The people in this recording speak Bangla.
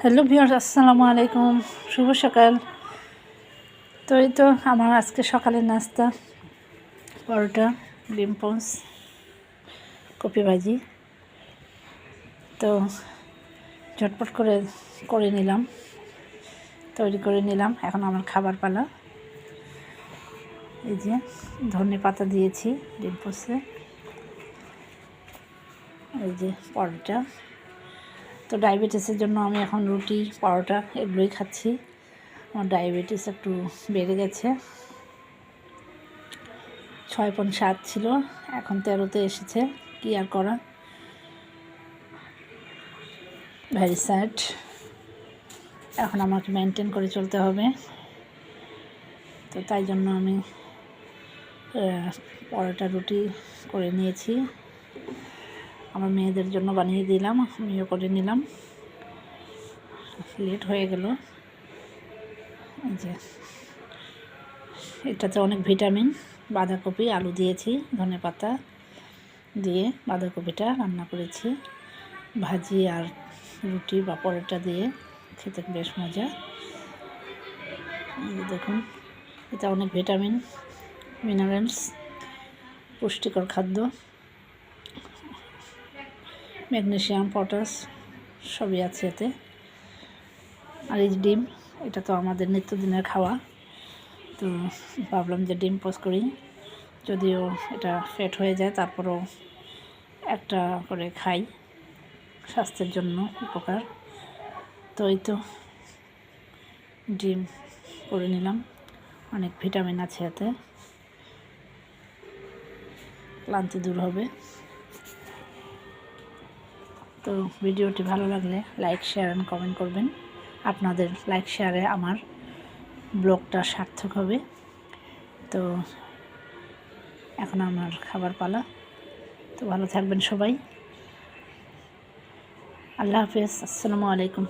হ্যালো ভিউয়ার্স, আসসালামু আলাইকুম, শুভ সকাল। তো এই তো আমার আজকে সকালের নাস্তা পরোটা, ডিম পোচ, কপি ভাজি। তো ঝটপট করে নিলাম, তৈরি করে নিলাম। এখন আমার খাবার পালা। এই যে ধনে পাতা দিয়েছি ডিম পোচে, এই যে পরোটা। তো ডায়াবেটিসের জন্য আমি এখন রুটি, পরোটা এগুলোই খাচ্ছি। আমার ডায়াবেটিস একটু বেড়ে গেছে, 6.7 ছিল, এখন 13-তে এসেছে। কি আর করা, ভেরি স্যাড। এখন আমাকে মেনটেন করে চলতে হবে। তো তাই জন্য আমি পরোটা রুটি করে নিয়েছি। আমার মেয়েদের জন্য বানিয়ে দিলাম, আমিও করে নিলাম। লেট হয়ে গেল। এই যে এটাতে অনেক ভিটামিন। বাঁধাকপি, আলু দিয়েছি, ধনে পাতা দিয়ে বাঁধাকপিটা রান্না করেছি। ভাজি আর রুটি বা পরোটা দিয়ে খেতে বেশ মজা। দেখুন, এটা অনেক ভিটামিন, মিনারেলস, পুষ্টিকর খাদ্য, ম্যাগনেসিয়াম, পটাশ সবই আছে এতে। আর এই ডিম, এটা তো আমাদের নিত্যদিনের খাওয়া। তো ভাবলাম যে ডিম পোচ করি, যদিও এটা ফ্যাট হয়ে যায়, তারপরেও একটা করে খাই, স্বাস্থ্যের জন্য উপকার। তো এই তো ডিম করে নিলাম, অনেক ভিটামিন আছে এতে, ক্লান্তি দূর হবে। তো ভিডিওটি ভালো লাগলে লাইক, শেয়ার অ্যান্ড কমেন্ট করবেন। আপনাদের লাইক শেয়ারে আমার ব্লগটা সার্থক হবে। তো এখন আমার খাবার পালা। তো ভালো থাকবেন সবাই। আল্লাহ হাফেজ, আসসালামু আলাইকুম।